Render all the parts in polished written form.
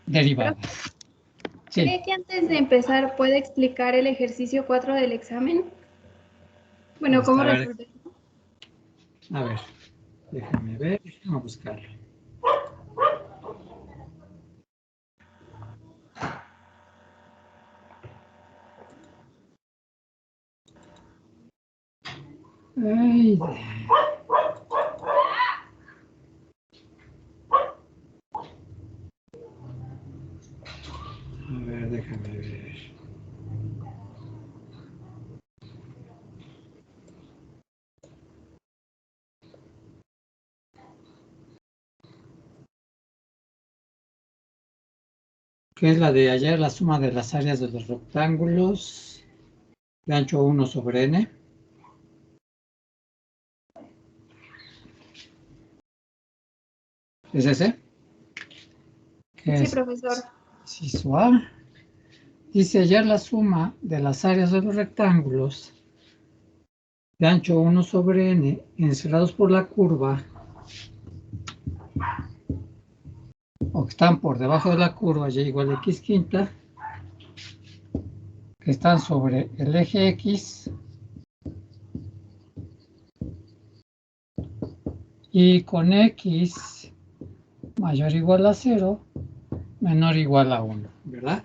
derivada. Sí. ¿Cree que antes de empezar puede explicar el ejercicio 4 del examen? Bueno, Hasta ¿cómo ver. resolverlo? A ver, déjame ver, vamos a buscarlo. Ay, a ver, déjame ver. ¿Qué es la de ayer? La suma de las áreas de los rectángulos de ancho 1 sobre n. ¿Es ese? Sí, profesor. Sisual. Dice hallar la suma de las áreas de los rectángulos de ancho 1 sobre n encerrados por la curva o que están por debajo de la curva y igual a x quinta, que están sobre el eje x y con x mayor o igual a 0, menor o igual a 1, ¿verdad?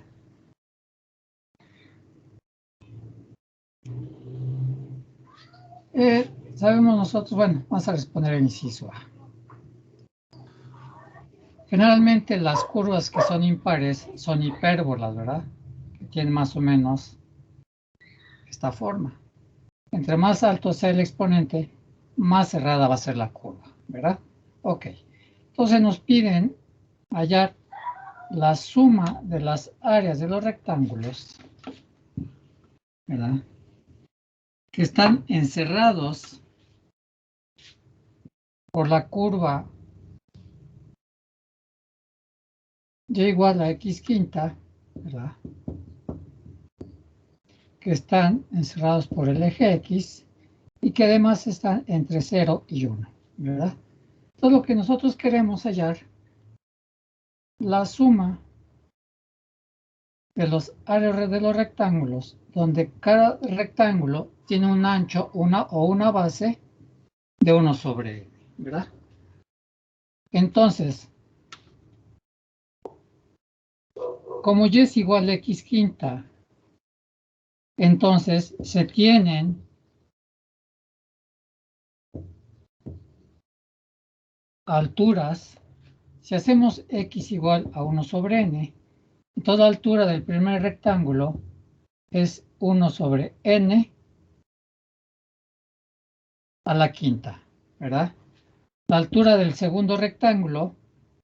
Sabemos nosotros, bueno, vamos a responder el inciso A. Generalmente las curvas que son impares son hipérbolas, ¿verdad? Que tienen más o menos esta forma. Entre más alto sea el exponente, más cerrada va a ser la curva, ¿verdad? Ok. Entonces nos piden hallar la suma de las áreas de los rectángulos, ¿verdad? Que están encerrados por la curva y igual a x quinta, ¿verdad? Que están encerrados por el eje x y que además están entre 0 y 1, ¿verdad? Entonces lo que nosotros queremos hallar, la suma de los áreas de los rectángulos, donde cada rectángulo tiene un ancho, una base de 1 sobre n, ¿verdad? Entonces, como y es igual a x quinta, entonces se tienen alturas. Si hacemos x igual a 1 sobre n, toda altura del primer rectángulo es 1 sobre n a la quinta, ¿verdad? La altura del segundo rectángulo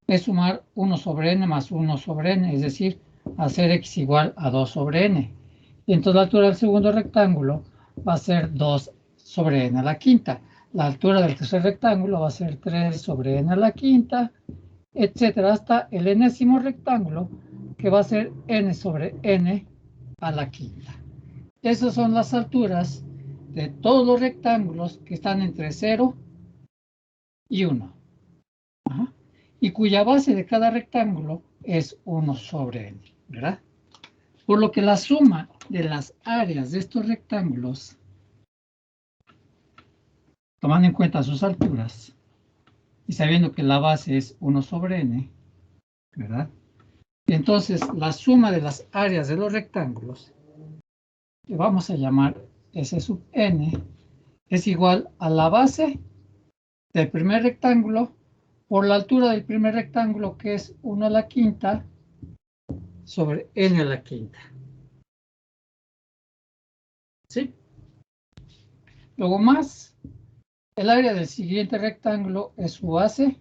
es sumar 1 sobre n más 1 sobre n, es decir, hacer x igual a 2 sobre n. Y entonces la altura del segundo rectángulo va a ser 2 sobre n a la quinta. La altura del tercer rectángulo va a ser 3 sobre n a la quinta, etcétera, hasta el enésimo rectángulo, que va a ser n sobre n a la quinta. Esas son las alturas de todos los rectángulos que están entre 0 y 1. Ajá. Y cuya base de cada rectángulo es 1 sobre n, ¿verdad? Por lo que la suma de las áreas de estos rectángulos, tomando en cuenta sus alturas, y sabiendo que la base es 1 sobre n, ¿verdad? Entonces, la suma de las áreas de los rectángulos, que vamos a llamar S sub n, es igual a la base del primer rectángulo por la altura del primer rectángulo, que es 1 a la quinta, sobre n a la quinta. ¿Sí? Luego más, el área del siguiente rectángulo es su base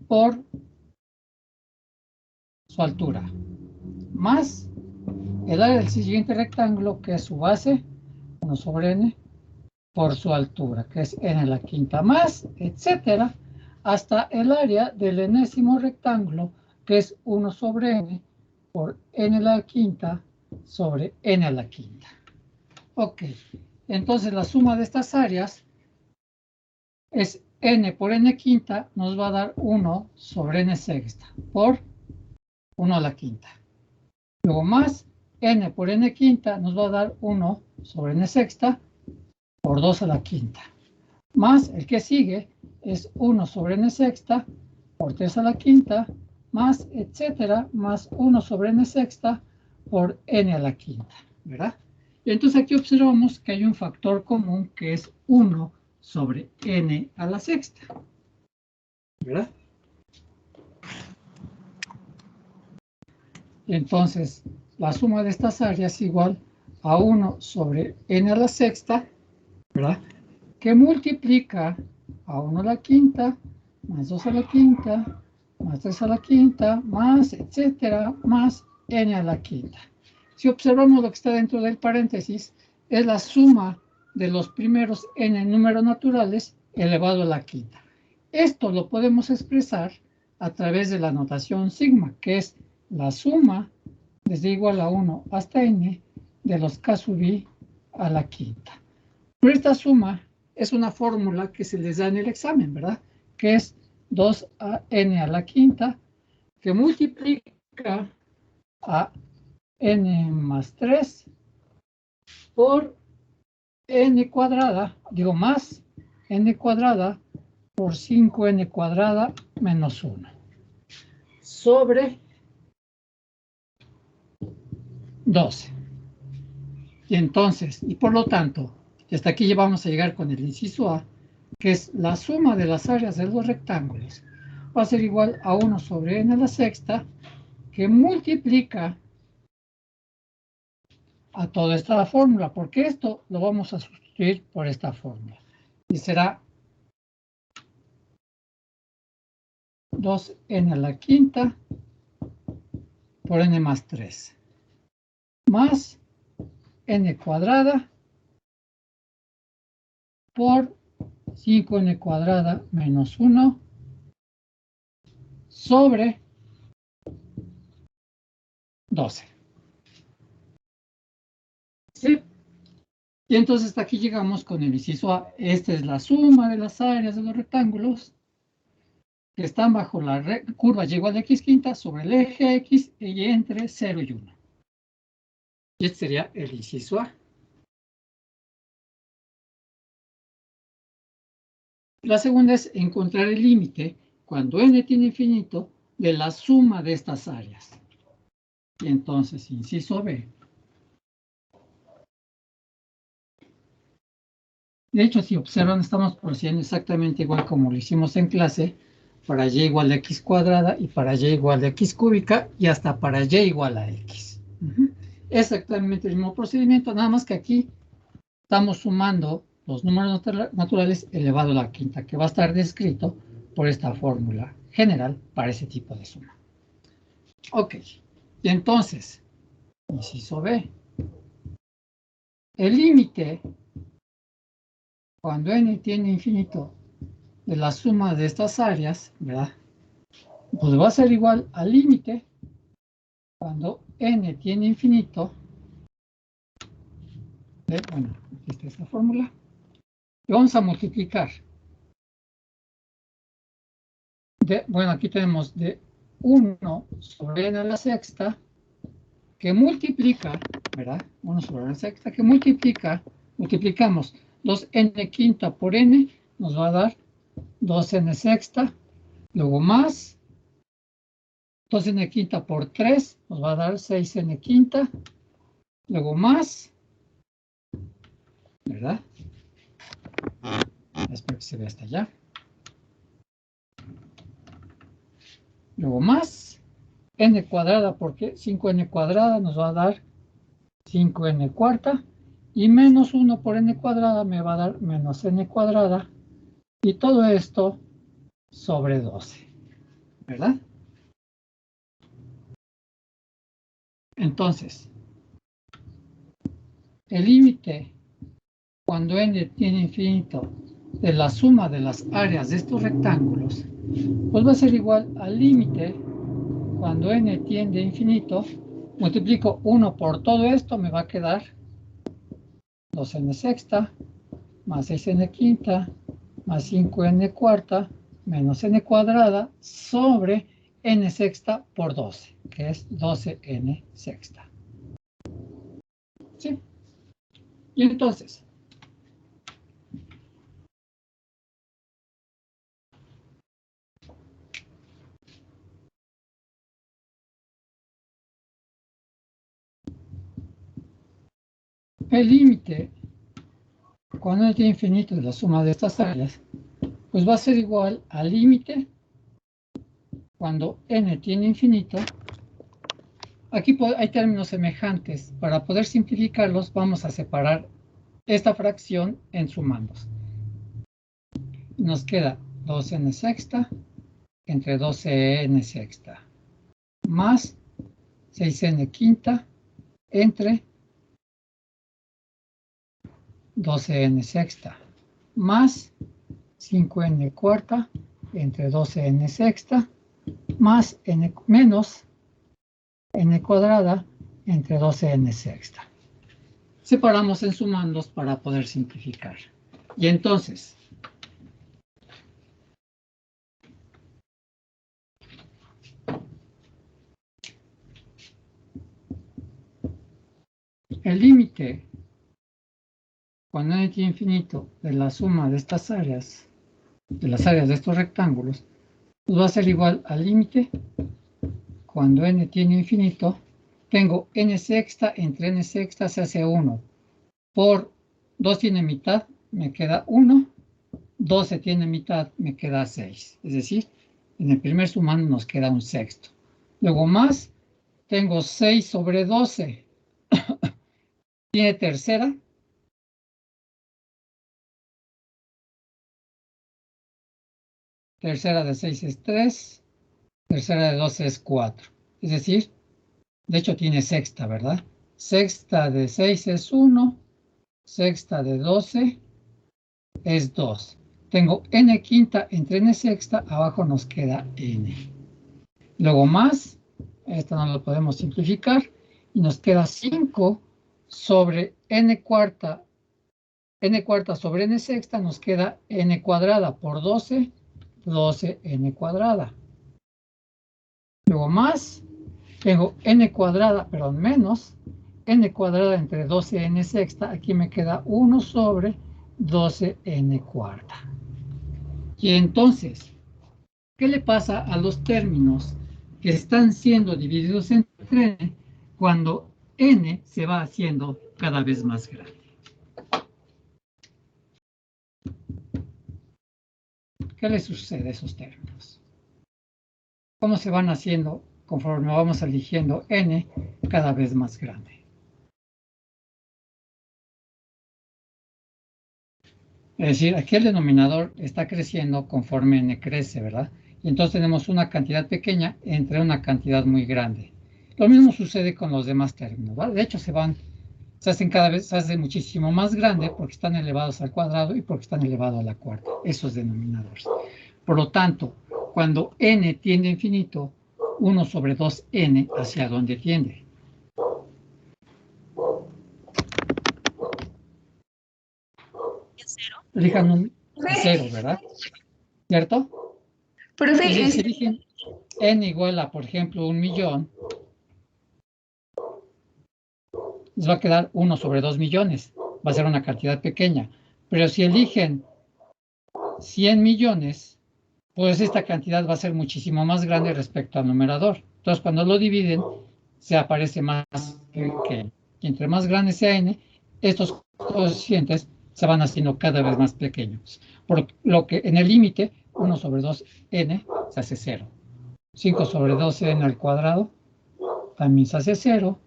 por su altura, más el área del siguiente rectángulo, que es su base, 1 sobre n, por su altura, que es n a la quinta, más, etcétera, hasta el área del enésimo rectángulo, que es 1 sobre n por n a la quinta sobre n a la quinta. Ok, entonces la suma de estas áreas es n por n quinta, nos va a dar 1 sobre n sexta por 1 a la quinta. Luego más n por n quinta nos va a dar 1 sobre n sexta por 2 a la quinta. Más el que sigue es 1 sobre n sexta por 3 a la quinta, más etcétera, más 1 sobre n sexta por n a la quinta, ¿verdad? Y entonces aquí observamos que hay un factor común que es 1 sobre n a la sexta, ¿verdad? Y entonces la suma de estas áreas es igual a 1 sobre n a la sexta, ¿verdad? Que multiplica a 1 a la quinta, más 2 a la quinta, más 3 a la quinta, más etcétera, más n a la quinta. Si observamos lo que está dentro del paréntesis, es la suma de los primeros n números naturales elevado a la quinta. Esto lo podemos expresar a través de la notación sigma, que es la suma desde igual a 1 hasta n de los k sub i a la quinta. Pero esta suma es una fórmula que se les da en el examen, ¿verdad? Que es 2n a la quinta, que multiplica a n más 3 por n cuadrada, digo más n cuadrada por 5n cuadrada menos 1 sobre 12. Y entonces, y por lo tanto, hasta aquí ya vamos a llegar con el inciso A, que es la suma de las áreas de los rectángulos, va a ser igual a 1 sobre n a la sexta, que multiplica a toda esta fórmula, porque esto lo vamos a sustituir por esta fórmula. Y será 2n a la quinta por n más 3, más n cuadrada por 5n cuadrada menos 1 sobre 12. ¿Sí? Y entonces hasta aquí llegamos con el inciso A. Esta es la suma de las áreas de los rectángulos que están bajo la curva y igual a x quinta sobre el eje x y entre 0 y 1. Y este sería el inciso A. La segunda es encontrar el límite cuando n tiene infinito de la suma de estas áreas. Y entonces, inciso B. De hecho, si observan, estamos procediendo exactamente igual como lo hicimos en clase, para y igual a x cuadrada y para y igual a x cúbica y hasta para y igual a x. Exactamente el mismo procedimiento, nada más que aquí estamos sumando los números naturales elevado a la quinta, que va a estar descrito por esta fórmula general para ese tipo de suma. Ok, y entonces, inciso B. El límite, cuando n tiene infinito, de la suma de estas áreas, ¿verdad? Pues va a ser igual al límite cuando n tiene infinito. Bueno, aquí está esta fórmula. Y vamos a multiplicar. Bueno, aquí tenemos de 1 sobre n a la sexta, que multiplica, ¿verdad? 1 sobre la sexta, que multiplicamos 2n quinta por n, nos va a dar 2n sexta, luego más 2n quinta por 3, nos va a dar 6n quinta, luego más, ¿verdad? Espero que se vea hasta allá. Luego más n cuadrada, porque 5n cuadrada nos va a dar 5n cuarta, y menos 1 por n cuadrada me va a dar menos n cuadrada, y todo esto sobre 12, ¿verdad? Entonces, el límite cuando n tiene infinito de la suma de las áreas de estos rectángulos, pues va a ser igual al límite cuando n tiende a infinito, multiplico 1 por todo esto, me va a quedar 2n sexta, más 6n quinta, más 5n cuarta, menos n cuadrada, sobre n sexta por 12, que es 12n sexta. ¿Sí? Y entonces, el límite, cuando n tiene infinito de la suma de estas áreas, pues va a ser igual al límite cuando n tiene infinito. Aquí hay términos semejantes. Para poder simplificarlos, vamos a separar esta fracción en sumandos. Nos queda 2n sexta entre 12n sexta más 6n quinta entre 12n sexta más 5n cuarta entre 12n sexta más n menos n cuadrada entre 12n sexta. Separamos en sumandos para poder simplificar. Y entonces, el límite cuando n tiene infinito de la suma de estas áreas, de las áreas de estos rectángulos, pues va a ser igual al límite cuando n tiene infinito. Tengo n sexta entre n sexta se hace 1. Por 2 tiene mitad, me queda 1. 12 tiene mitad, me queda 6. Es decir, en el primer sumando nos queda un sexto. Luego más, tengo 6 sobre 12. Tiene tercera. Tercera de 6 es 3. Tercera de 12 es 4. Es decir, de hecho tiene sexta, ¿verdad? Sexta de 6 es 1. Sexta de 12 es 2. Tengo n quinta entre n sexta. Abajo nos queda n. Luego más, esto no lo podemos simplificar. Y nos queda 5 sobre n cuarta. N cuarta sobre n sexta nos queda n cuadrada por 12. 12n cuadrada. Luego más, tengo n cuadrada, pero menos, n cuadrada entre 12n sexta, aquí me queda 1 sobre 12n cuarta. Y entonces, ¿qué le pasa a los términos que están siendo divididos entre n cuando n se va haciendo cada vez más grande? ¿Qué le sucede a esos términos? ¿Cómo se van haciendo conforme vamos eligiendo n cada vez más grande? Es decir, aquí el denominador está creciendo conforme n crece, ¿verdad? Y entonces tenemos una cantidad pequeña entre una cantidad muy grande. Lo mismo sucede con los demás términos, ¿vale? De hecho, se hacen cada vez, se hacen muchísimo más grande porque están elevados al cuadrado y porque están elevados a la cuarta, esos denominadores. Por lo tanto, cuando n tiende a infinito, 1 sobre 2n, ¿hacia dónde tiende? Elijan un 0, ¿verdad? ¿Cierto? Profe, Es decir, si eligen n igual a, por ejemplo, 1.000.000, les va a quedar 1 sobre 2 millones. Va a ser una cantidad pequeña. Pero si eligen 100 millones, pues esta cantidad va a ser muchísimo más grande respecto al numerador. Entonces, cuando lo dividen, se aparece más pequeño. Y entre más grande sea n, estos cocientes se van haciendo cada vez más pequeños. Por lo que en el límite, 1 sobre 2n se hace 0. 5 sobre 12n al cuadrado también se hace 0.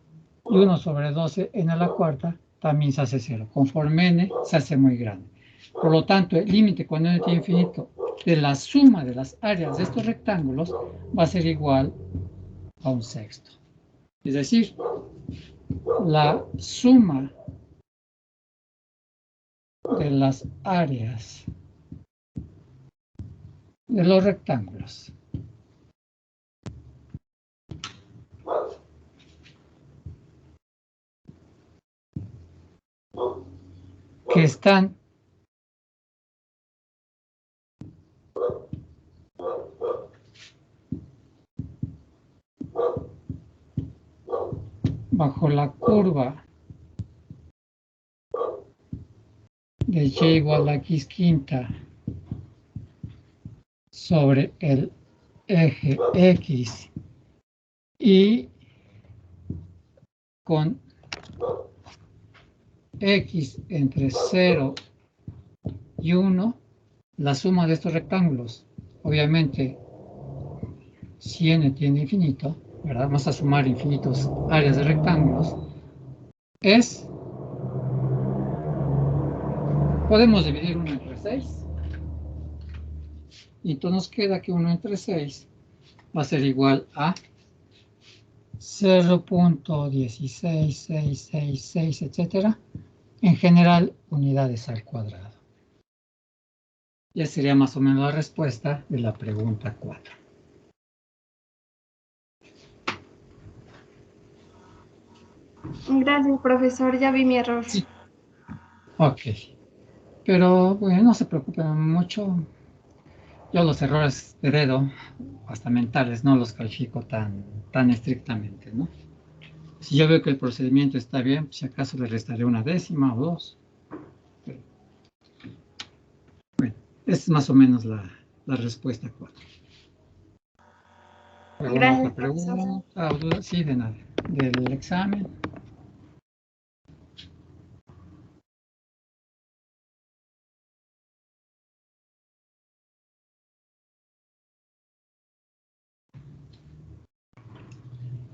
Y 1 sobre 12n a la cuarta también se hace 0. Conforme n se hace muy grande. Por lo tanto, el límite cuando n tiene infinito de la suma de las áreas de estos rectángulos va a ser igual a un sexto. Es decir, la suma de las áreas de los rectángulos que están bajo la curva de y igual a x quinta sobre el eje x y con x entre 0 y 1, la suma de estos rectángulos. Obviamente, si n tiene infinito, ¿verdad? Vamos a sumar infinitos áreas de rectángulos. Podemos dividir 1 entre 6. Y entonces nos queda que 1 entre 6 va a ser igual a 0.16666, etcétera. En general, unidades al cuadrado. Ya sería más o menos la respuesta de la pregunta 4. Gracias, profesor. Ya vi mi error. Sí. Ok. Pero, bueno, no se preocupen mucho. Yo los errores de dedo, hasta mentales, no los califico tan estrictamente, ¿no? Si yo veo que el procedimiento está bien, pues si acaso le restaré una décima o 2. Pero, bueno, esa es más o menos la respuesta 4. ¿Alguna Gracias, otra profesor. pregunta o duda? Sí, de nada. Del examen.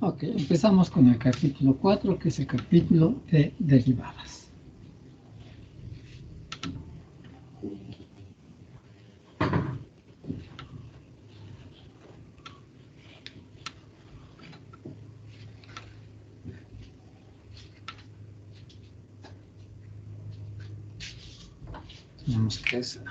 Ok, empezamos con el capítulo 4, que es el capítulo de derivadas. Tenemos que es...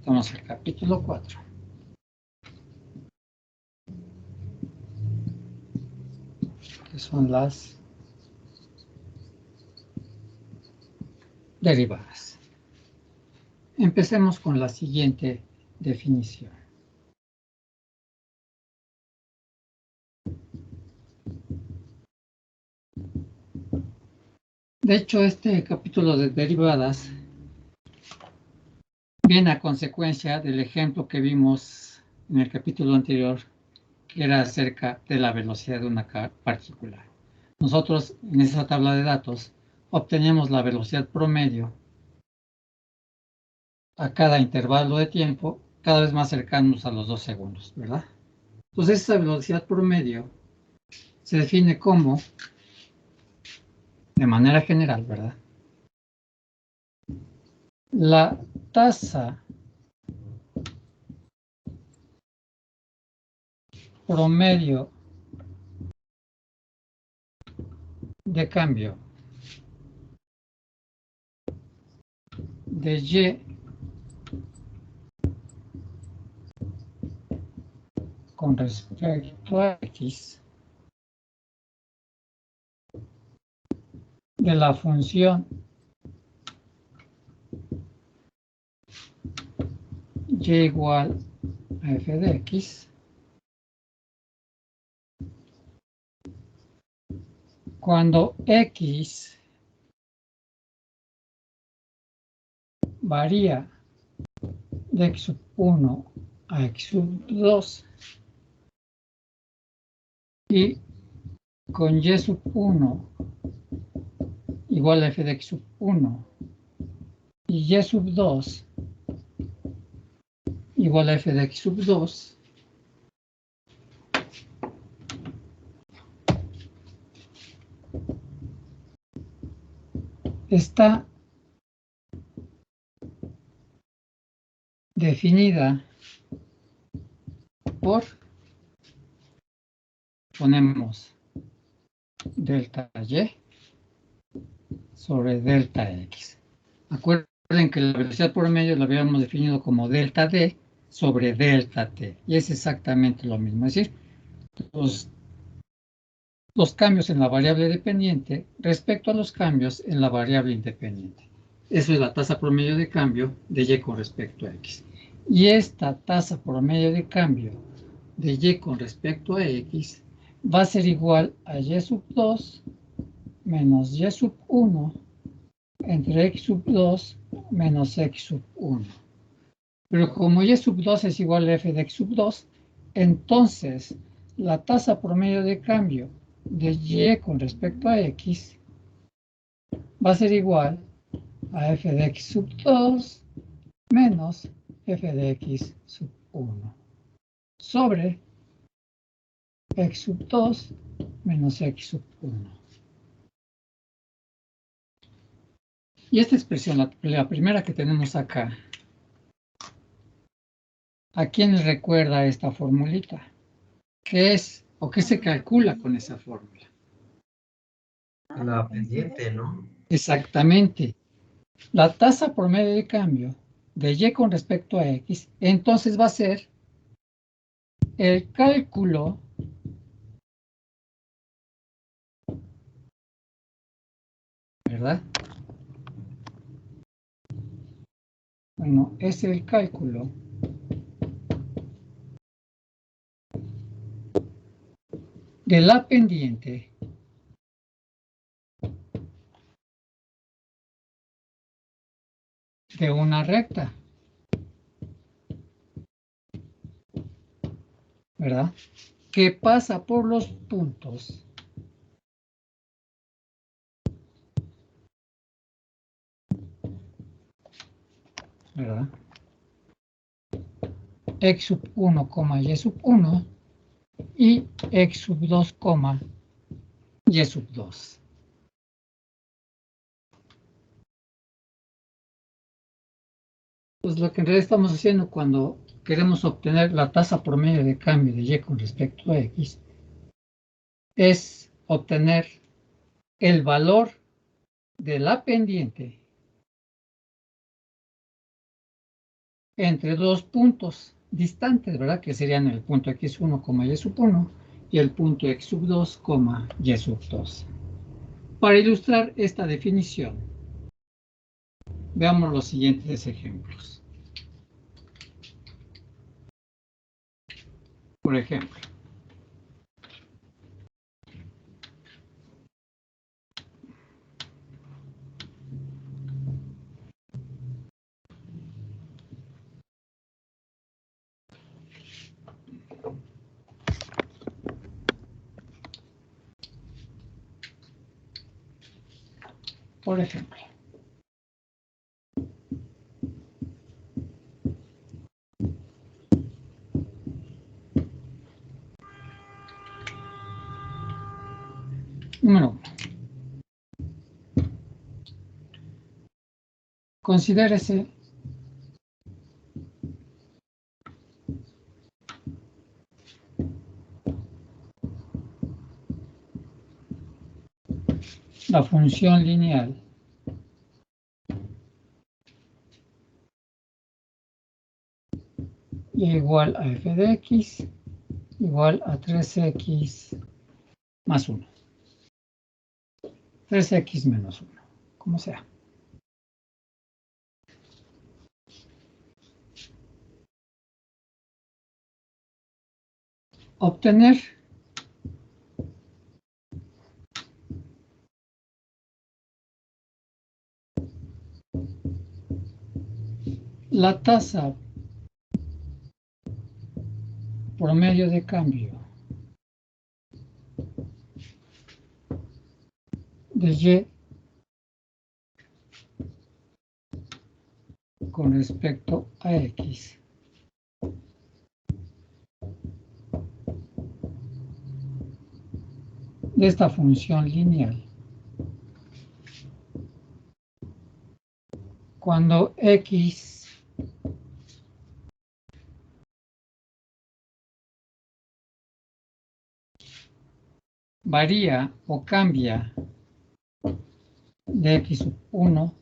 Vamos al capítulo 4. Que son las derivadas. Empecemos con la siguiente definición. De hecho, este capítulo de derivadas viene a consecuencia del ejemplo que vimos en el capítulo anterior, que era acerca de la velocidad de una partícula. Nosotros, en esa tabla de datos, obtenemos la velocidad promedio a cada intervalo de tiempo, cada vez más cercanos a los 2 segundos, ¿verdad? Entonces, esa velocidad promedio se define como, de manera general, ¿verdad? La tasa promedio de cambio de Y con respecto a X de la función Y igual a f de X cuando X varía de X sub 1 a X sub 2 y con Y sub 1 igual a f de X sub 1 y Y sub 2 igual a f de X sub 2, está definida por, ponemos delta Y sobre delta X. Acuerden que la velocidad promedio la habíamos definido como delta D sobre delta T. Y es exactamente lo mismo. Es decir, los cambios en la variable dependiente respecto a los cambios en la variable independiente. Eso es la tasa promedio de cambio de y con respecto a x. Y esta tasa promedio de cambio de y con respecto a x va a ser igual a y sub 2 menos y sub 1 entre x sub 2 menos x sub 1. Pero como y sub 2 es igual a f de x sub 2, entonces la tasa promedio de cambio de y con respecto a x va a ser igual a f de x sub 2 menos f de x sub 1 sobre x sub 2 menos x sub 1. Y esta expresión, la primera que tenemos acá, ¿a quién les recuerda esta formulita? ¿Qué es o qué se calcula con esa fórmula? La pendiente, ¿no? Exactamente. La tasa promedio de cambio de y con respecto a x, entonces va a ser el cálculo ¿verdad? Bueno, es el cálculo de la pendiente de una recta, ¿verdad? Que pasa por los puntos ¿verdad? X sub 1, y sub 1 y x sub 2, y sub 2. Pues lo que en realidad estamos haciendo cuando queremos obtener la tasa promedio de cambio de y con respecto a x es obtener el valor de la pendiente entre dos puntos distantes, ¿verdad? Que serían el punto x1, y sub 1 y el punto x sub 2, y sub 2. Para ilustrar esta definición, veamos los siguientes ejemplos. Por ejemplo, número 1. Considérese la función lineal y igual a f de x igual a 3x más 1. 3x menos 1, como sea. Obtener la tasa promedio de cambio de y con respecto a x de esta función lineal cuando x varía o cambia de x sub 1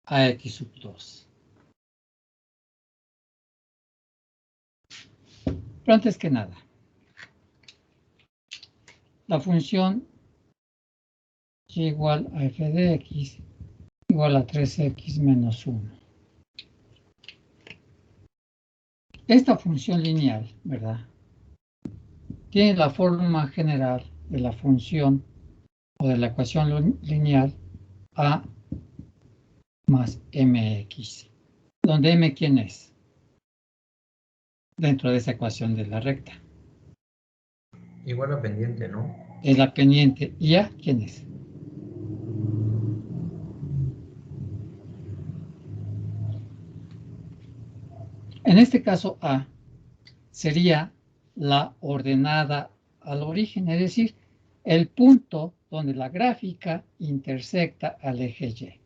a x sub 2. Pero antes que nada, la función y igual a f de x igual a 3x menos 1. Esta función lineal, ¿verdad? Tiene la forma general de la función o de la ecuación lineal a más mx, donde m, ¿quién es? Dentro de esa ecuación de la recta. Igual a pendiente, ¿no? Es la pendiente. ¿Y a quién es? En este caso, a sería la ordenada al origen, es decir, el punto donde la gráfica intersecta al eje Y.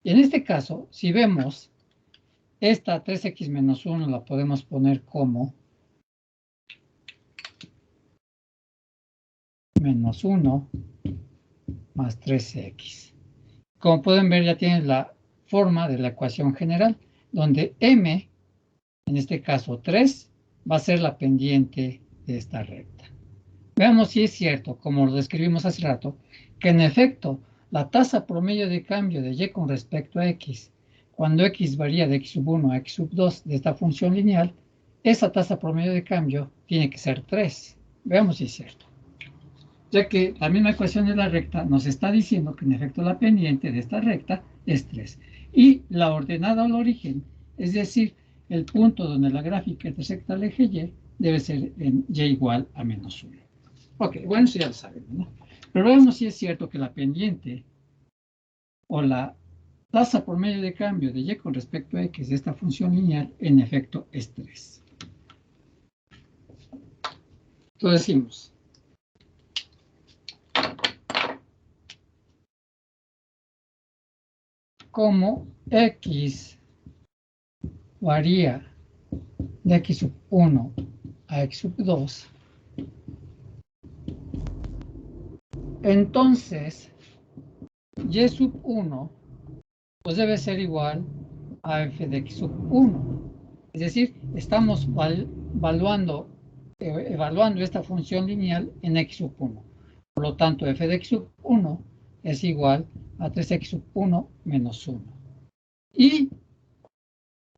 Y en este caso, si vemos, esta 3x menos 1 la podemos poner como menos 1 más 3x. Como pueden ver, ya tienen la forma de la ecuación general, donde m, en este caso 3, va a ser la pendiente de esta recta. Veamos si es cierto, como lo describimos hace rato, que en efecto la tasa promedio de cambio de y con respecto a x, cuando x varía de x sub 1 a x sub 2 de esta función lineal, esa tasa promedio de cambio tiene que ser 3. Veamos si es cierto. Ya que la misma ecuación de la recta nos está diciendo que en efecto la pendiente de esta recta es 3. Y la ordenada al origen, es decir, el punto donde la gráfica intersecta al eje Y, debe ser en y igual a menos 1. Ok, bueno, eso ya lo sabemos, ¿no? Pero veamos si es cierto que la pendiente o la tasa por medio de cambio de y con respecto a x de esta función lineal en efecto es 3. Entonces decimos, como x varía de x sub 1 a x sub 2, entonces y sub 1 pues debe ser igual a f de x sub 1. Es decir, estamos evaluando esta función lineal en x sub 1. Por lo tanto, f de x sub 1 es igual a 3x sub 1 menos 1. Y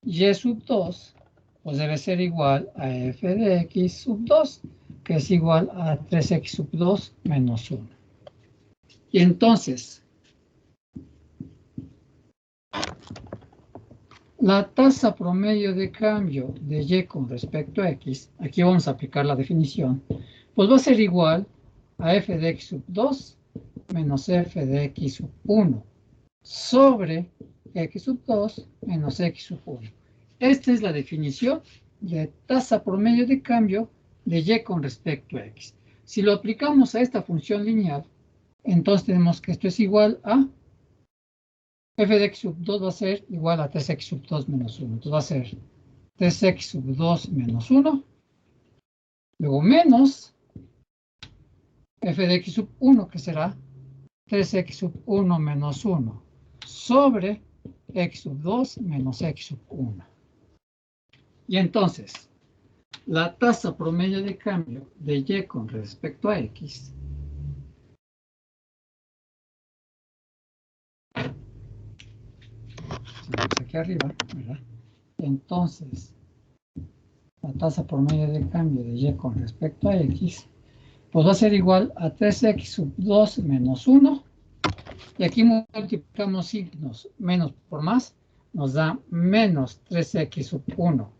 y sub 2 pues debe ser igual a f de x sub 2, que es igual a 3x sub 2 menos 1. Y entonces, la tasa promedio de cambio de y con respecto a x, aquí vamos a aplicar la definición, pues va a ser igual a f de x sub 2 menos f de x sub 1 sobre x sub 2 menos x sub 1. Esta es la definición de tasa promedio de cambio de y con respecto a x. Si lo aplicamos a esta función lineal, entonces tenemos que esto es igual a f de x sub 2 va a ser igual a 3x sub 2 menos 1. Entonces va a ser 3x sub 2 menos 1. Luego menos f de x sub 1, que será 3x sub 1 menos 1 sobre x sub 2 menos x sub 1. Y entonces, la tasa promedio de cambio de y con respecto a x aquí arriba, ¿verdad? Entonces, la tasa promedio de cambio de y con respecto a x, pues va a ser igual a 3x sub 2 menos 1. Y aquí multiplicamos signos, menos por más, nos da menos 3x sub 1.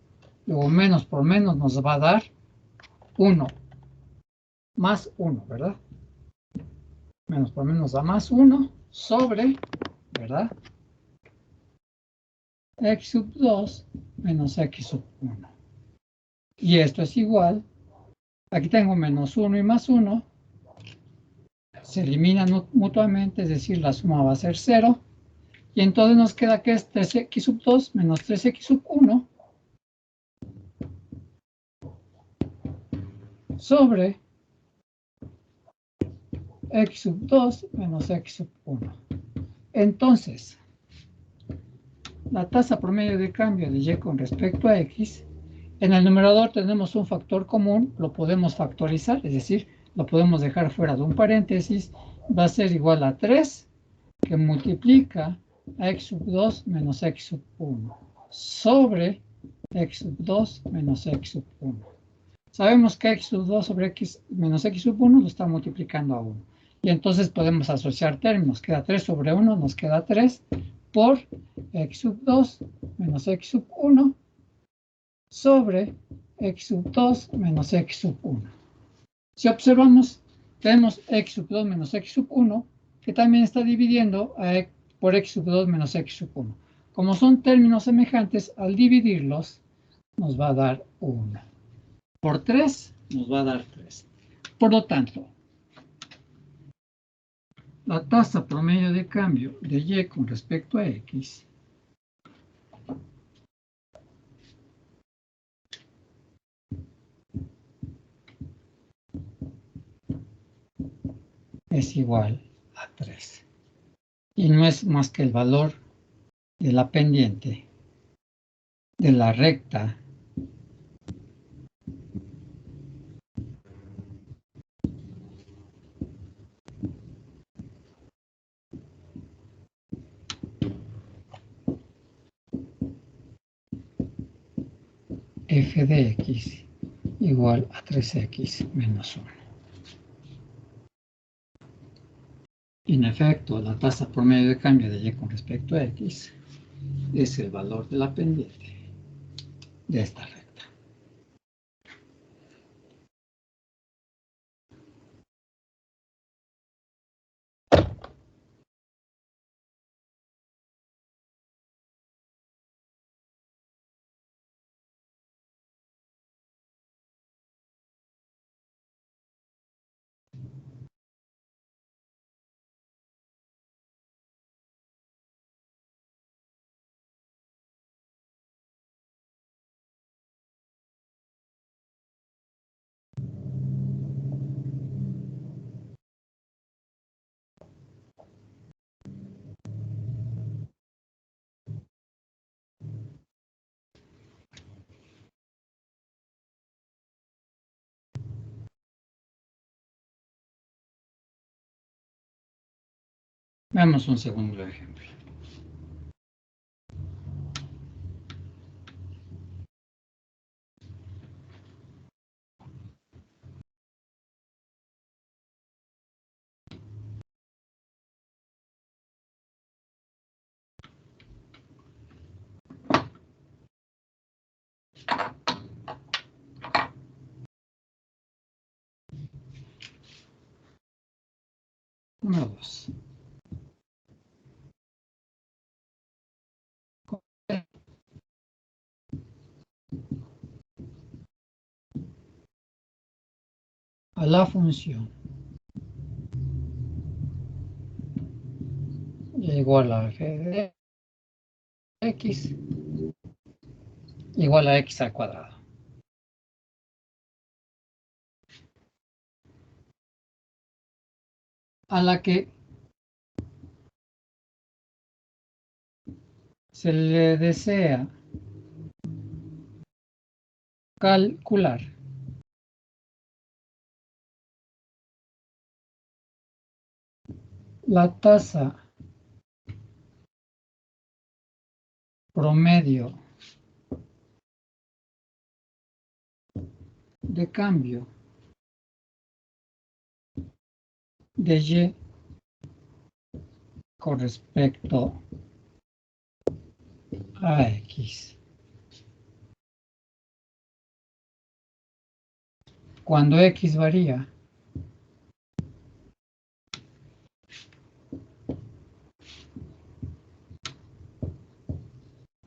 Luego menos por menos nos va a dar 1 más 1, ¿verdad? Menos por menos da más 1 sobre, ¿verdad? X sub 2 menos X sub 1. Y esto es igual, aquí tengo menos 1 y más 1, se eliminan mutuamente, es decir, la suma va a ser 0. Y entonces nos queda que es 3x sub 2 menos 3x sub 1 sobre x sub 2 menos x sub 1. Entonces, la tasa promedio de cambio de y con respecto a x, en el numerador tenemos un factor común, lo podemos factorizar, es decir, lo podemos dejar fuera de un paréntesis, va a ser igual a 3 que multiplica a x sub 2 menos x sub 1 sobre x sub 2 menos x sub 1. Sabemos que x sub 2 sobre x menos x sub 1 lo está multiplicando a 1. Y entonces podemos asociar términos. Queda 3 sobre 1, nos queda 3 por x sub 2 menos x sub 1 sobre x sub 2 menos x sub 1. Si observamos, tenemos x sub 2 menos x sub 1, que también está dividiendo por x sub 2 menos x sub 1. Como son términos semejantes, al dividirlos, nos va a dar 1. Por 3, nos va a dar 3. Por lo tanto, la tasa promedio de cambio de Y con respecto a X es igual a 3. Y no es más que el valor de la pendiente de la recta f de x igual a 3x menos 1. Y en efecto, la tasa promedio de cambio de Y con respecto a X es el valor de la pendiente de esta recta. Veamos un segundo ejemplo. Número 2. A la función y igual a f de x igual a x al cuadrado. A la que se le desea calcular la tasa promedio de cambio de Y con respecto a X. Cuando X varía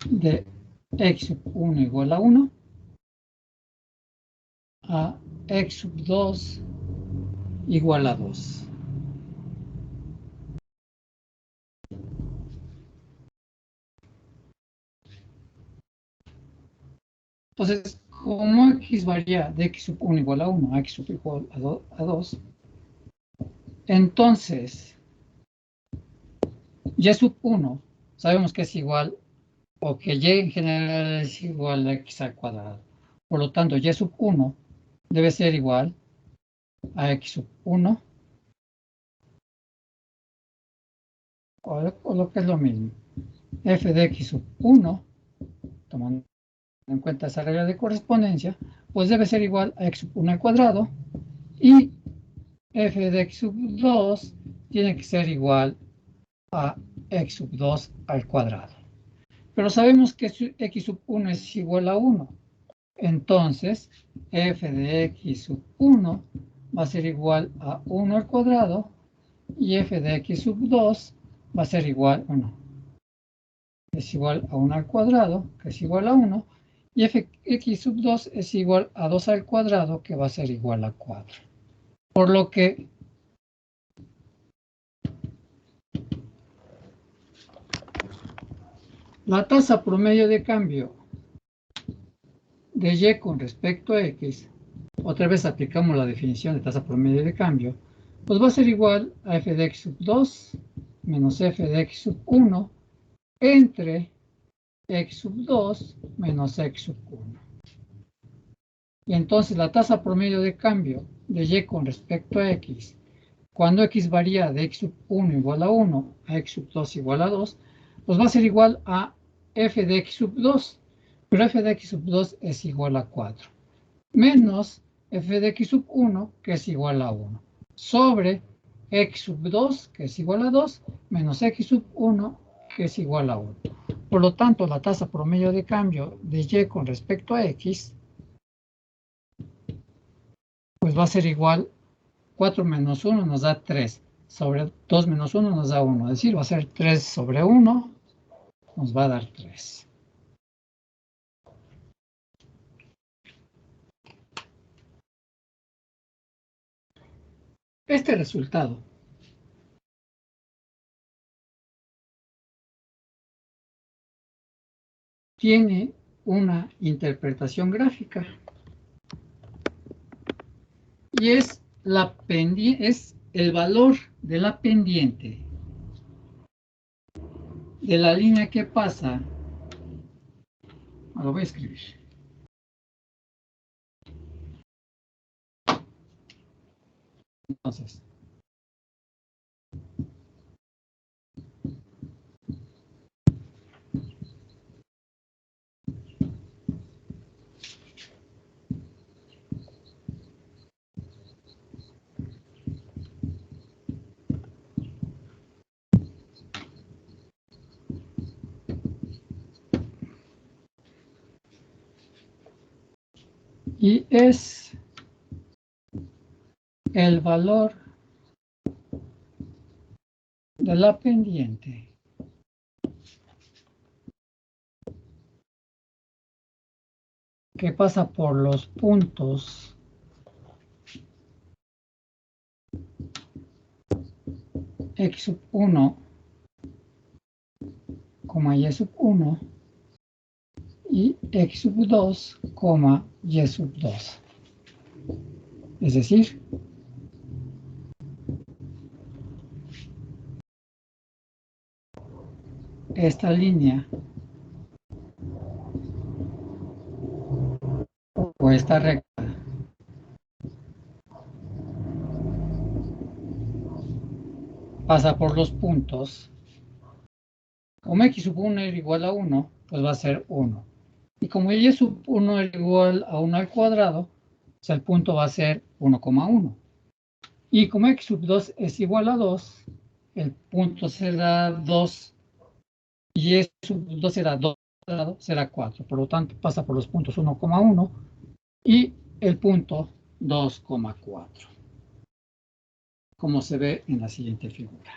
de x sub 1 igual a 1 a x sub 2 igual a 2. Entonces, como x varía de x sub 1 igual a 1 a x sub igual a 2, entonces y sub 1 sabemos que es igual, o que y en general es igual a x al cuadrado. Por lo tanto, y sub 1 debe ser igual a x sub 1, o lo que es lo mismo, f de x sub 1, tomando en cuenta esa regla de correspondencia, pues debe ser igual a x sub 1 al cuadrado, y f de x sub 2 tiene que ser igual a x sub 2 al cuadrado. Pero sabemos que x sub 1 es igual a 1. Entonces, f de x sub 1 va a ser igual a 1 al cuadrado y f de x sub 2 va a ser igual, bueno, es igual a 1 al cuadrado, que es igual a 1, y f de x sub 2 es igual a 2 al cuadrado, que va a ser igual a 4. Por lo que la tasa promedio de cambio de y con respecto a x, otra vez aplicamos la definición de tasa promedio de cambio, pues va a ser igual a f de x sub 2 menos f de x sub 1 entre x sub 2 menos x sub 1. Y entonces la tasa promedio de cambio de y con respecto a x, cuando x varía de x sub 1 igual a 1 a x sub 2 igual a 2, pues va a ser igual a f de x sub 2, pero f de x sub 2 es igual a 4, menos f de x sub 1, que es igual a 1, sobre x sub 2, que es igual a 2, menos x sub 1, que es igual a 1. Por lo tanto, la tasa promedio de cambio de y con respecto a x, pues va a ser igual, 4 menos 1 nos da 3, sobre 2 menos 1 nos da 1, es decir, va a ser 3 sobre 1, nos va a dar 3. Este resultado tiene una interpretación gráfica y es el valor de la pendiente de la línea que pasa, lo voy a escribir, entonces y es el valor de la pendiente que pasa por los puntos x sub 1, y sub 1 y x sub 2, y sub 2. Es decir, esta línea o esta recta pasa por los puntos, como x sub 1 es igual a 1, pues va a ser 1. Y como y sub 1 es igual a 1 al cuadrado, o sea, el punto va a ser 1,1. Y como x sub 2 es igual a 2, el punto será 2 y y sub 2 será 2 al cuadrado, será 4. Por lo tanto, pasa por los puntos 1,1 y el punto 2,4, como se ve en la siguiente figura.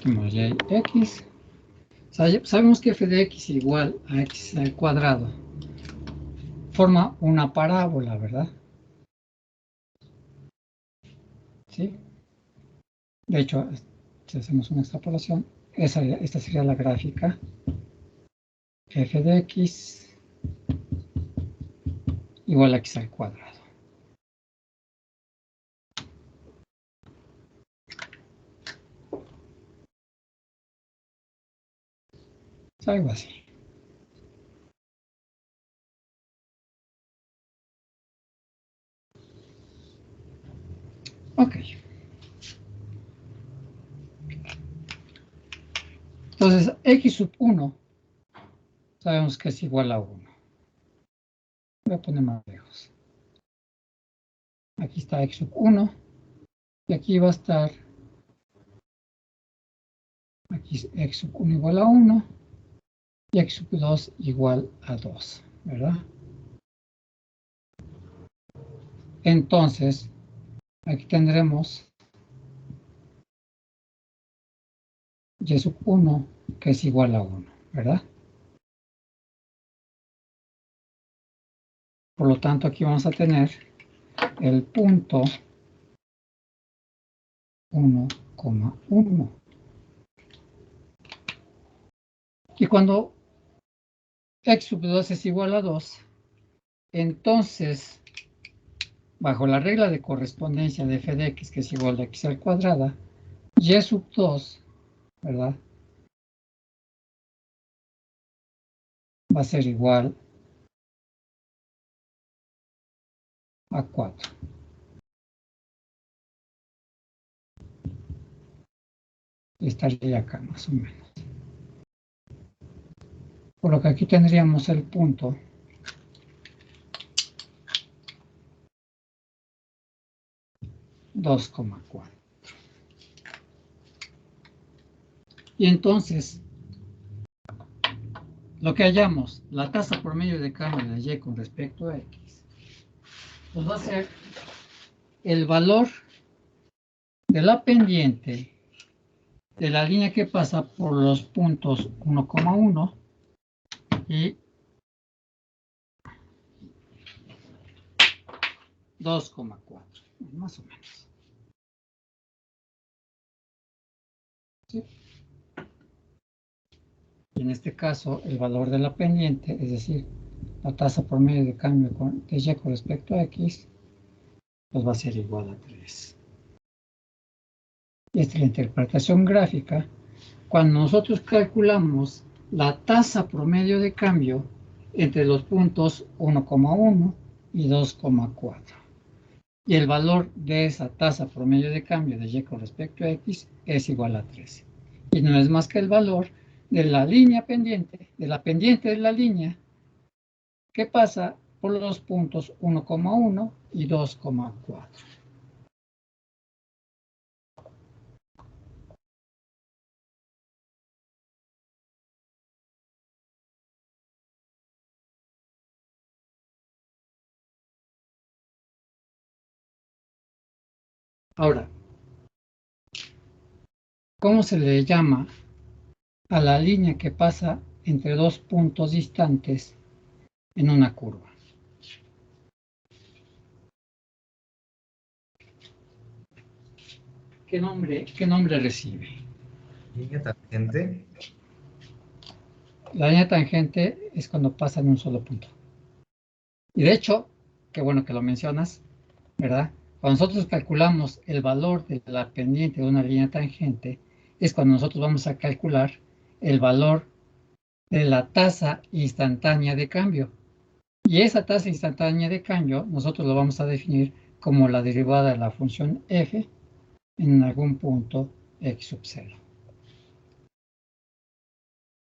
Tenemos y x. Sabemos que f de x igual a x al cuadrado forma una parábola, ¿verdad? ¿Sí? De hecho, si hacemos una extrapolación, esta sería la gráfica f de x igual a x al cuadrado. Es algo así. Ok. Entonces, x sub 1 sabemos que es igual a 1. Voy a poner más lejos. Aquí está x sub 1. Y aquí va a estar, aquí es x sub 1 igual a 1. Y x sub 2 igual a 2. ¿Verdad? Entonces, aquí tendremos y sub 1 que es igual a 1. ¿Verdad? Por lo tanto, aquí vamos a tener el punto 1,1. Y cuando x sub 2 es igual a 2, entonces, bajo la regla de correspondencia de f de x, que es igual a x al cuadrada, y sub 2, ¿verdad? Va a ser igual a 4. Estaría acá más o menos. Por lo que aquí tendríamos el punto 2,4. Y entonces, lo que hallamos, la tasa promedio de cambio de y con respecto a x, pues va a ser el valor de la pendiente de la línea que pasa por los puntos 1,1 y 2,4, más o menos. ¿Sí? Y en este caso, el valor de la pendiente, es decir, la tasa promedio de cambio de y con respecto a x, pues va a ser igual a 3. Y esta es la interpretación gráfica. Cuando nosotros calculamos la tasa promedio de cambio entre los puntos 1,1 y 2,4. Y el valor de esa tasa promedio de cambio de y con respecto a x es igual a 13. Y no es más que el valor de la línea pendiente, de la pendiente de la línea, que pasa por los puntos 1,1 y 2,4. Ahora, ¿cómo se le llama a la línea que pasa entre dos puntos distantes en una curva? ¿Qué nombre recibe? Línea tangente. La línea tangente es cuando pasa en un solo punto. Y de hecho, qué bueno que lo mencionas, ¿verdad? Cuando nosotros calculamos el valor de la pendiente de una línea tangente, es cuando nosotros vamos a calcular el valor de la tasa instantánea de cambio. Y esa tasa instantánea de cambio, nosotros lo vamos a definir como la derivada de la función f en algún punto x sub 0.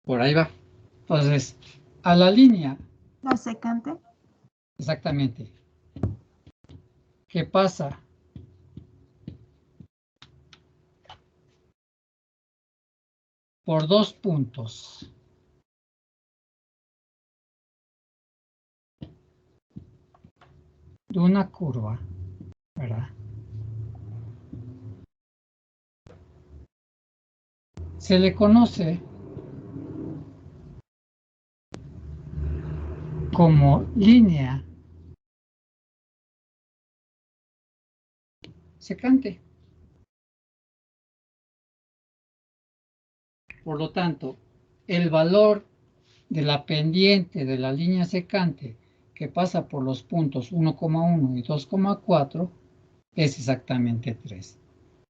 Por ahí va. Entonces, a la línea... ¿La secante? Exactamente. ¿Qué pasa? Por dos puntos. De una curva, ¿verdad? Se le conoce como línea secante. Por lo tanto, el valor de la pendiente de la línea secante que pasa por los puntos 1,1 y 2,4 es exactamente 3.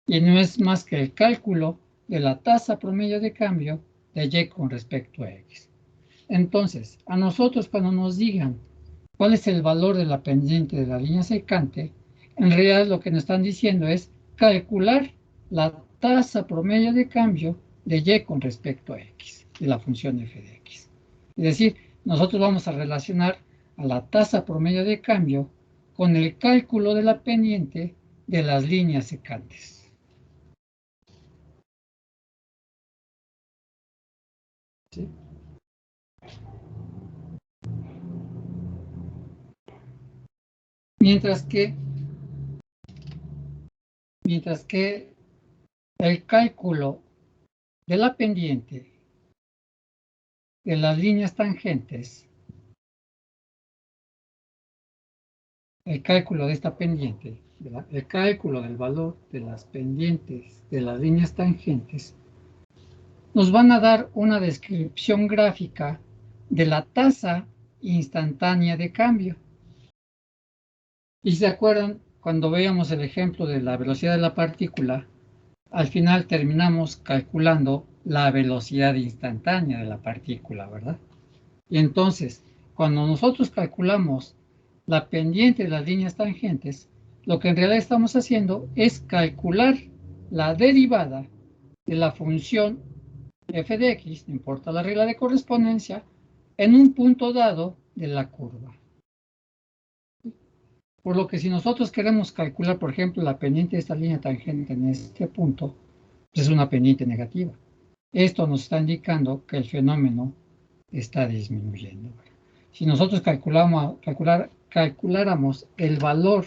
Y no es más que el cálculo de la tasa promedio de cambio de y con respecto a x. Entonces, a nosotros cuando nos digan cuál es el valor de la pendiente de la línea secante, en realidad lo que nos están diciendo es calcular la tasa promedio de cambio de y con respecto a x, de la función f de x. Es decir, nosotros vamos a relacionar a la tasa promedio de cambio con el cálculo de la pendiente de las líneas secantes. ¿Sí? Mientras que el cálculo de la pendiente de las líneas tangentes, el cálculo de esta pendiente, el cálculo del valor de las pendientes de las líneas tangentes, nos van a dar una descripción gráfica de la tasa instantánea de cambio. Y si se acuerdan, cuando veíamos el ejemplo de la velocidad de la partícula, al final terminamos calculando la velocidad instantánea de la partícula, ¿verdad? Y entonces, cuando nosotros calculamos la pendiente de las líneas tangentes, lo que en realidad estamos haciendo es calcular la derivada de la función f de x, no importa la regla de correspondencia, en un punto dado de la curva. Por lo que si nosotros queremos calcular, por ejemplo, la pendiente de esta línea tangente en este punto, pues es una pendiente negativa. Esto nos está indicando que el fenómeno está disminuyendo. Si nosotros calculáramos el valor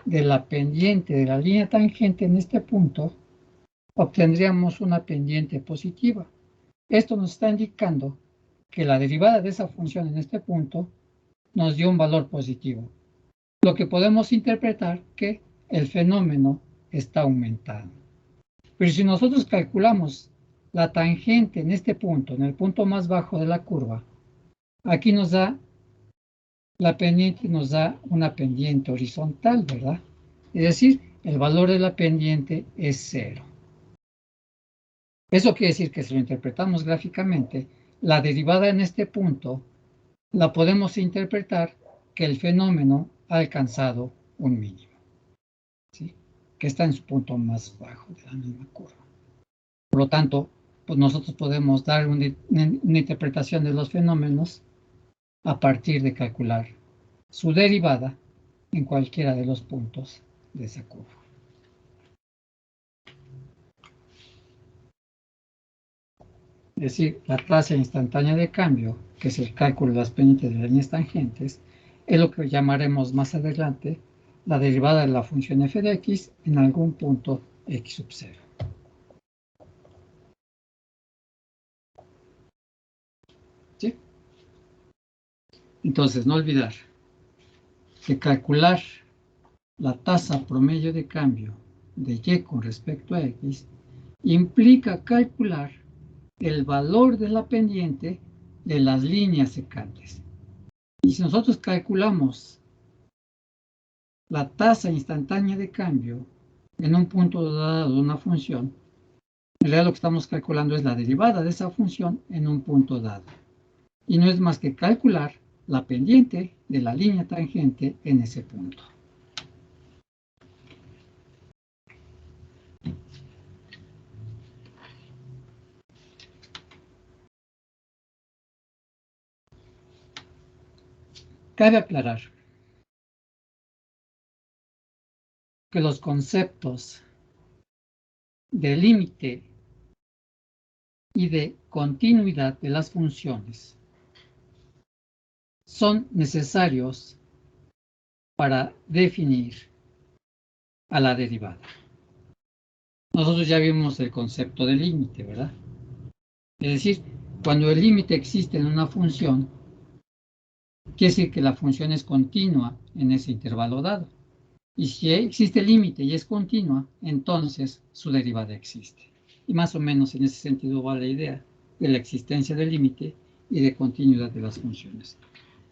de la pendiente de la línea tangente en este punto, obtendríamos una pendiente positiva. Esto nos está indicando que la derivada de esa función en este punto nos dio un valor positivo. Lo que podemos interpretar que el fenómeno está aumentando. Pero si nosotros calculamos la tangente en este punto, en el punto más bajo de la curva, aquí nos da, la pendiente nos da una pendiente horizontal, ¿verdad? Es decir, el valor de la pendiente es 0. Eso quiere decir que si lo interpretamos gráficamente, la derivada en este punto la podemos interpretar que el fenómeno ha alcanzado un mínimo, ¿sí? Que está en su punto más bajo de la misma curva. Por lo tanto, pues nosotros podemos dar una interpretación de los fenómenos a partir de calcular su derivada en cualquiera de los puntos de esa curva. Es decir, la tasa instantánea de cambio, que es el cálculo de las pendientes de las líneas tangentes, es lo que llamaremos más adelante la derivada de la función f de x en algún punto x sub 0. ¿Sí? Entonces, no olvidar que calcular la tasa promedio de cambio de y con respecto a x implica calcular el valor de la pendiente de las líneas secantes. Y si nosotros calculamos la tasa instantánea de cambio en un punto dado de una función, en realidad lo que estamos calculando es la derivada de esa función en un punto dado. Y no es más que calcular la pendiente de la línea tangente en ese punto. Cabe aclarar que los conceptos de límite y de continuidad de las funciones son necesarios para definir a la derivada. Nosotros ya vimos el concepto de límite, ¿verdad? Es decir, cuando el límite existe en una función, quiere decir que la función es continua en ese intervalo dado. Y si existe límite y es continua, entonces su derivada existe. Y más o menos en ese sentido va la idea de la existencia del límite y de continuidad de las funciones.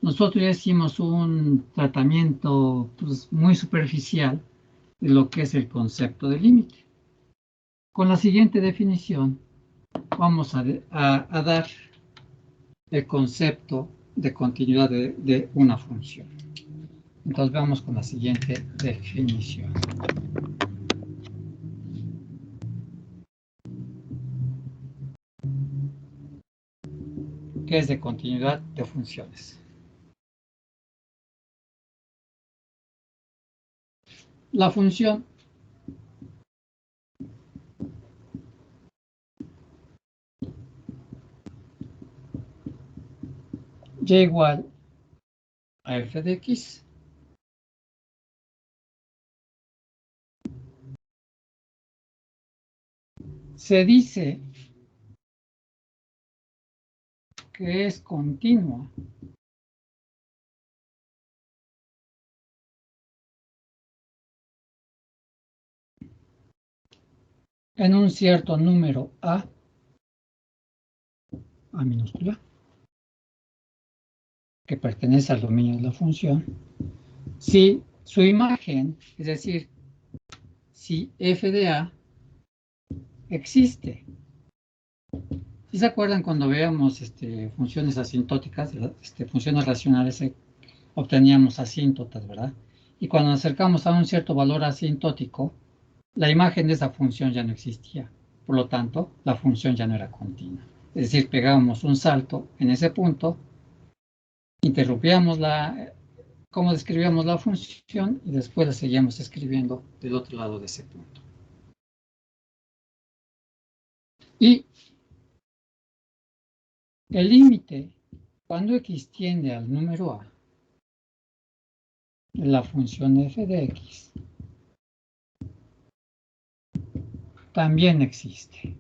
Nosotros ya hicimos un tratamiento pues, muy superficial de lo que es el concepto de límite. Con la siguiente definición, vamos a dar el concepto de continuidad de una función. Entonces vamos con la siguiente definición. Que es de continuidad de funciones. La función y igual a f de x se dice que es continua en un cierto número a minúscula, que pertenece al dominio de la función, si su imagen, es decir, si f de a existe. ¿Sí se acuerdan cuando veíamos funciones asintóticas, funciones racionales, obteníamos asíntotas, ¿verdad? Y cuando nos acercamos a un cierto valor asintótico, la imagen de esa función ya no existía. Por lo tanto, la función ya no era continua. Es decir, pegábamos un salto en ese punto, interrumpíamos cómo describíamos la función y después la seguíamos escribiendo del otro lado de ese punto. Y el límite, cuando x tiende al número a, la función f de x también existe.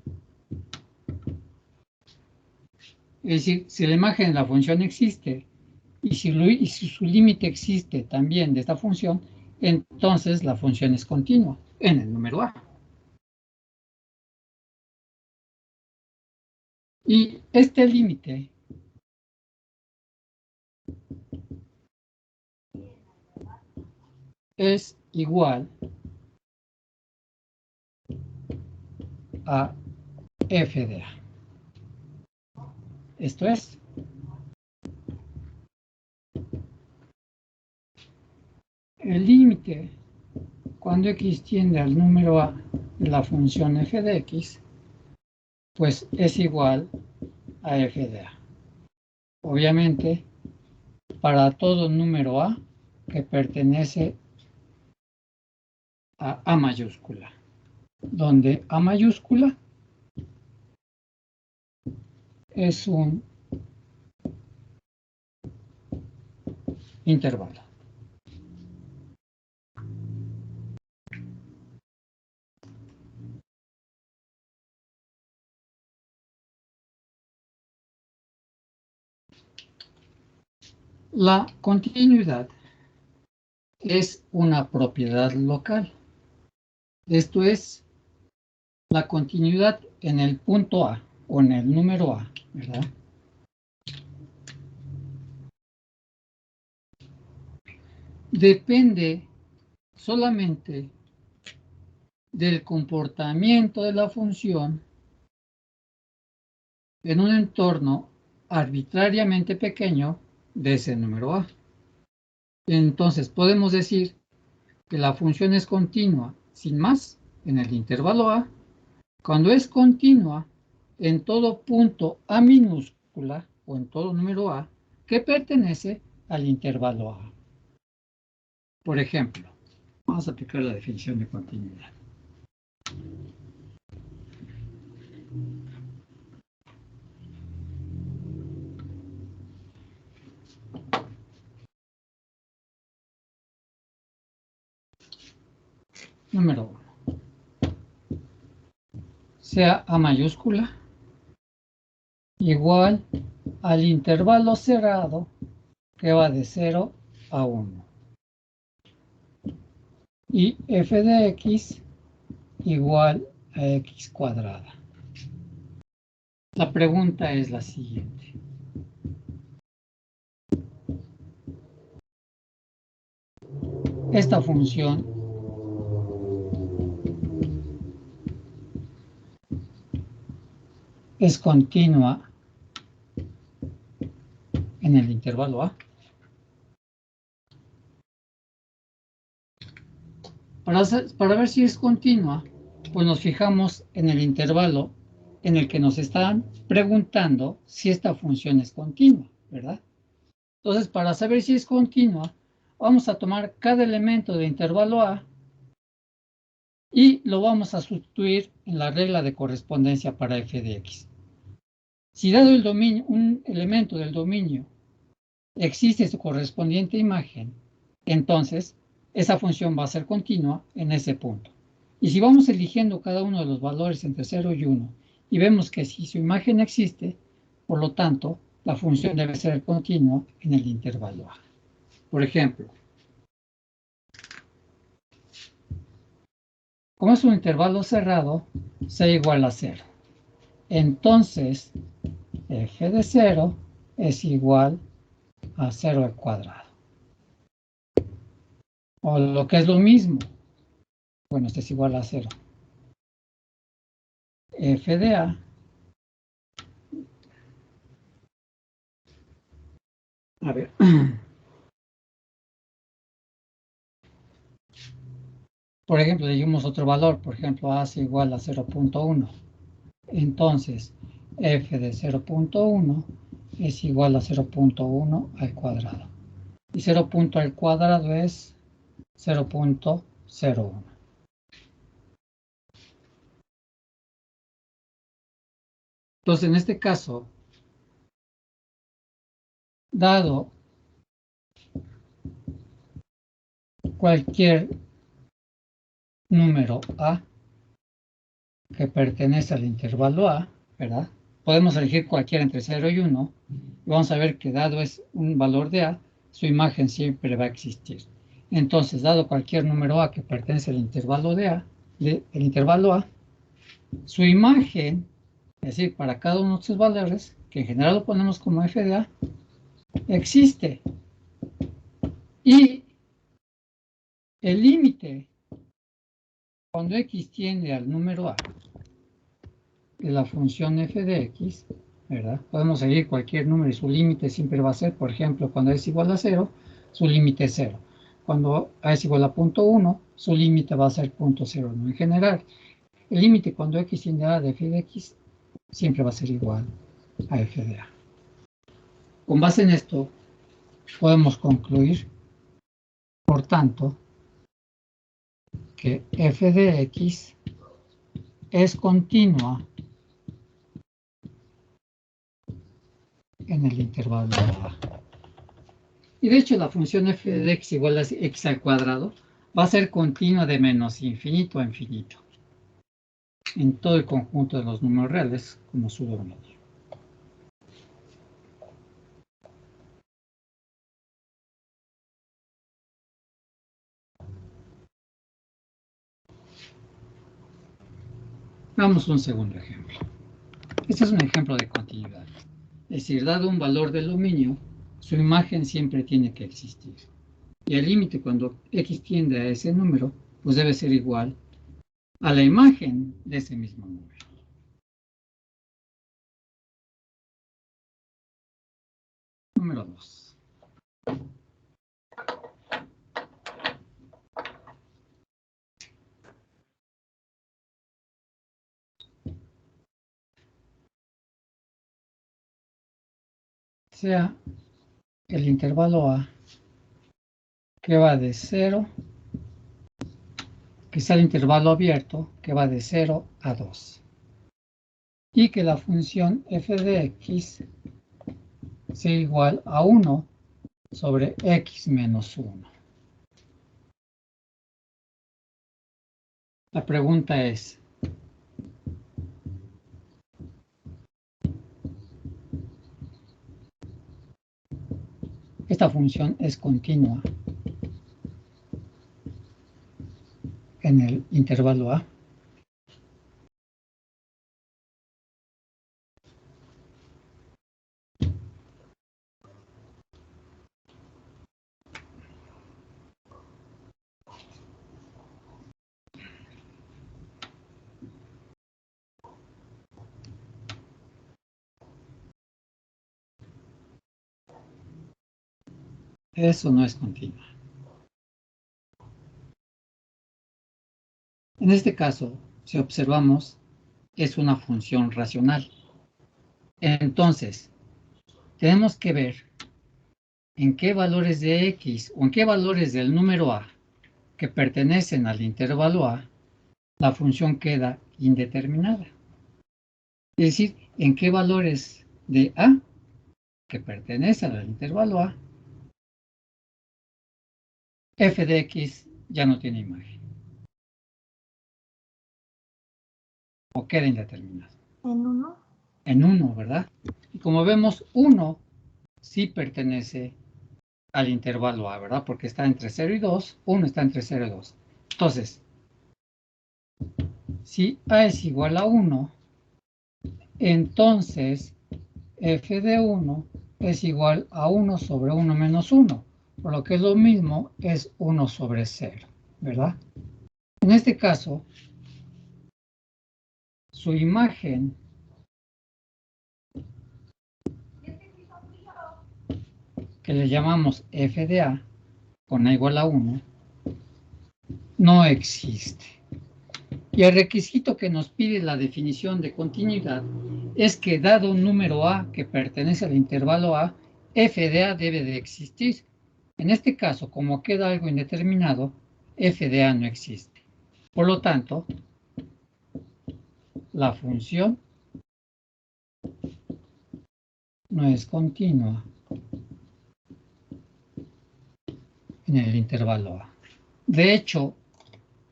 Es decir, si la imagen de la función existe y si su límite existe también de esta función, entonces la función es continua en el número a. Y este límite es igual a f de a. Esto es, el límite cuando x tiende al número a de la función f de x, pues es igual a f de a. Obviamente, para todo número a que pertenece a mayúscula, donde a mayúscula es un intervalo. La continuidad es una propiedad local. Esto es la continuidad en el punto A o en el número A, ¿verdad? Depende solamente del comportamiento de la función en un entorno arbitrariamente pequeño de ese número A. Entonces podemos decir que la función es continua sin más en el intervalo A cuando es continua en todo punto A minúscula o en todo número A que pertenece al intervalo A. Por ejemplo, vamos a aplicar la definición de continuidad. Número 1. Sea A mayúscula igual al intervalo cerrado que va de 0 a 1. Y f de x igual a x cuadrada. La pregunta es la siguiente. Esta función es continua en el intervalo A. Para ver si es continua, pues nos fijamos en el intervalo en el que nos están preguntando si esta función es continua, ¿verdad? Entonces, para saber si es continua, vamos a tomar cada elemento de intervalo A y lo vamos a sustituir en la regla de correspondencia para f de x. Si dado el dominio, un elemento del dominio existe su correspondiente imagen, entonces esa función va a ser continua en ese punto. Y si vamos eligiendo cada uno de los valores entre 0 y 1 y vemos que si su imagen existe, por lo tanto, la función debe ser continua en el intervalo A. Por ejemplo, como es un intervalo cerrado, c igual a 0. Entonces, f de 0 es igual a 0 al cuadrado. O lo que es lo mismo, bueno, este es igual a 0. F de A a ver, por ejemplo, le dimos otro valor, por ejemplo, A es igual a 0.1. Entonces, f de 0.1 es igual a 0.1 al cuadrado. Y 0 al cuadrado es 0.01. Entonces, en este caso, dado cualquier número A que pertenece al intervalo A, ¿verdad? Podemos elegir cualquiera entre 0 y 1. Y vamos a ver que dado es un valor de A, su imagen siempre va a existir. Entonces, dado cualquier número A que pertenece al intervalo de A, su imagen, es decir, para cada uno de sus valores, que en general lo ponemos como f de A, existe. Y el límite, cuando x tiende al número A, de la función f de x, ¿verdad? Podemos seguir cualquier número y su límite siempre va a ser, por ejemplo, cuando es igual a 0, su límite es 0. Cuando a es igual a 0.1, su límite va a ser 0.01. En general, el límite cuando x tiende a de f de x siempre va a ser igual a f de a. Con base en esto, podemos concluir, por tanto, que f de x es continua en el intervalo A. Y de hecho la función f de x igual a x al cuadrado va a ser continua de menos infinito a infinito en todo el conjunto de los números reales como su dominio. Veamos un segundo ejemplo. Este es un ejemplo de continuidad. Es decir, dado un valor del dominio, su imagen siempre tiene que existir. Y el límite cuando x tiende a ese número, pues debe ser igual a la imagen de ese mismo número. Número 2. Sea el intervalo A que va de 0, que sea el intervalo abierto que va de 0 a 2. Y que la función f de x sea igual a 1 sobre x menos 1. La pregunta es, ¿esta función es continua en el intervalo A? Eso no es continua. En este caso, si observamos, es una función racional. Entonces, tenemos que ver en qué valores de X o en qué valores del número A que pertenecen al intervalo A, la función queda indeterminada. Es decir, en qué valores de A que pertenecen al intervalo A, f de X ya no tiene imagen. O queda indeterminado. En 1. En 1, ¿verdad? Y como vemos, 1 sí pertenece al intervalo A, ¿verdad? Porque está entre 0 y 2, 1 está entre 0 y 2. Entonces, si A es igual a 1, entonces f de 1 es igual a 1 sobre 1 menos 1, por lo que es lo mismo, es 1 sobre 0, ¿verdad? En este caso, su imagen que le llamamos f de A, con A igual a 1, no existe. Y el requisito que nos pide la definición de continuidad es que dado un número A que pertenece al intervalo A, f de A debe de existir. En este caso, como queda algo indeterminado, f de A no existe. Por lo tanto, la función no es continua en el intervalo A. De hecho,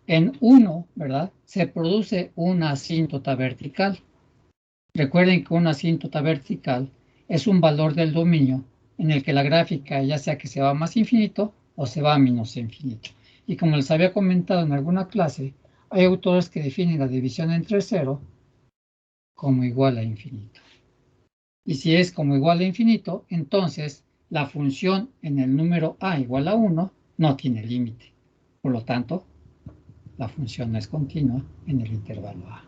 en 1, ¿verdad?, se produce una asíntota vertical. Recuerden que una asíntota vertical es un valor del dominio en el que la gráfica ya sea que se va a más infinito o se va a menos infinito. Y como les había comentado en alguna clase, hay autores que definen la división entre 0 como igual a infinito. Y si es como igual a infinito, entonces la función en el número A igual a 1 no tiene límite. Por lo tanto, la función no es continua en el intervalo A.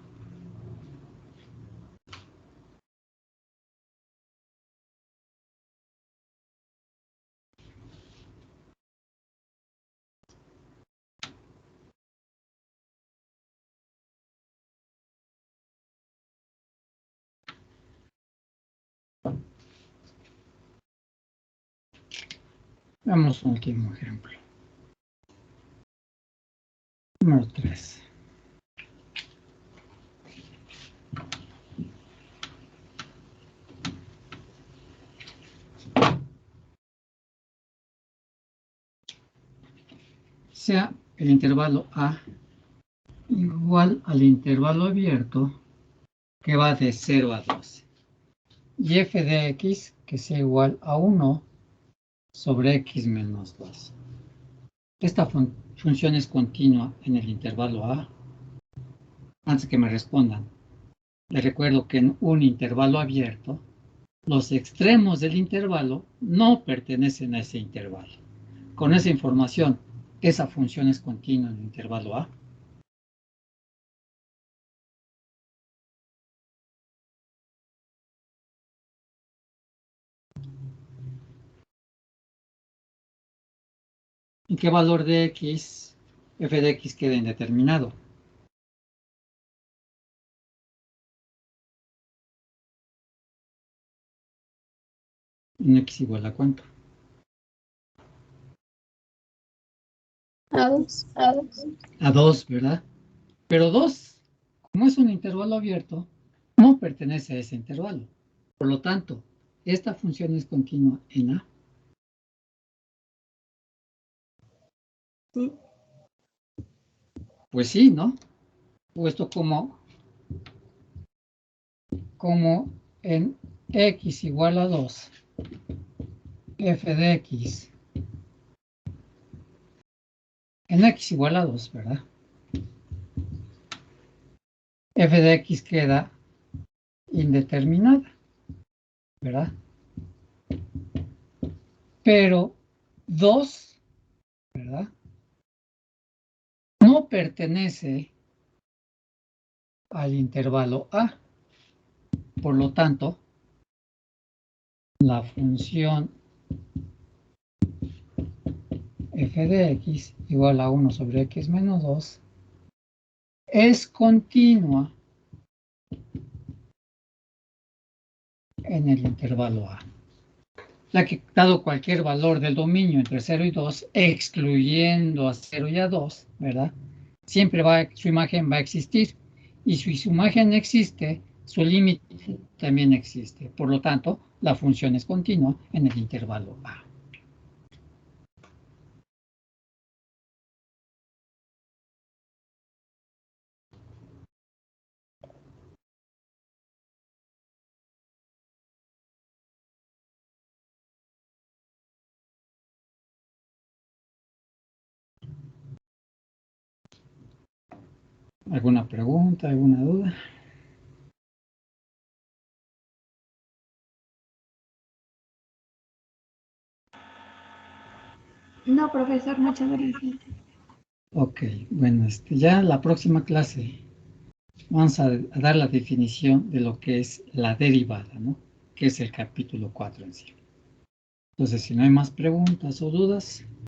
Veamos un último ejemplo. Número 3. Sea el intervalo A igual al intervalo abierto que va de 0 a 12. Y f de x que sea igual a 1 sobre x menos 2. Esta función es continua en el intervalo A. Antes que me respondan, les recuerdo que en un intervalo abierto, los extremos del intervalo no pertenecen a ese intervalo. Con esa información, esa función es continua en el intervalo A. ¿En qué valor de x, f de x queda indeterminado? ¿En x igual a cuánto? A 2. A 2, ¿verdad? Pero 2, como es un intervalo abierto, no pertenece a ese intervalo. Por lo tanto, esta función es continua en A. Sí. Pues sí, ¿no? Puesto como en x igual a 2, f de x, en x igual a 2, ¿verdad? F de x queda indeterminada, ¿verdad? Pero 2, ¿verdad?, no pertenece al intervalo A. Por lo tanto, la función f de x igual a 1 sobre x menos 2 es continua en el intervalo A. Ya que dado cualquier valor del dominio entre 0 y 2, excluyendo a 0 y a 2, ¿verdad? Siempre su imagen va a existir. Y si su imagen existe, su límite también existe. Por lo tanto, la función es continua en el intervalo A. ¿Alguna pregunta, alguna duda? No, profesor, muchas gracias. Ok, bueno, ya la próxima clase vamos a dar la definición de lo que es la derivada, ¿no? Que es el capítulo 4 en sí. Entonces, si no hay más preguntas o dudas,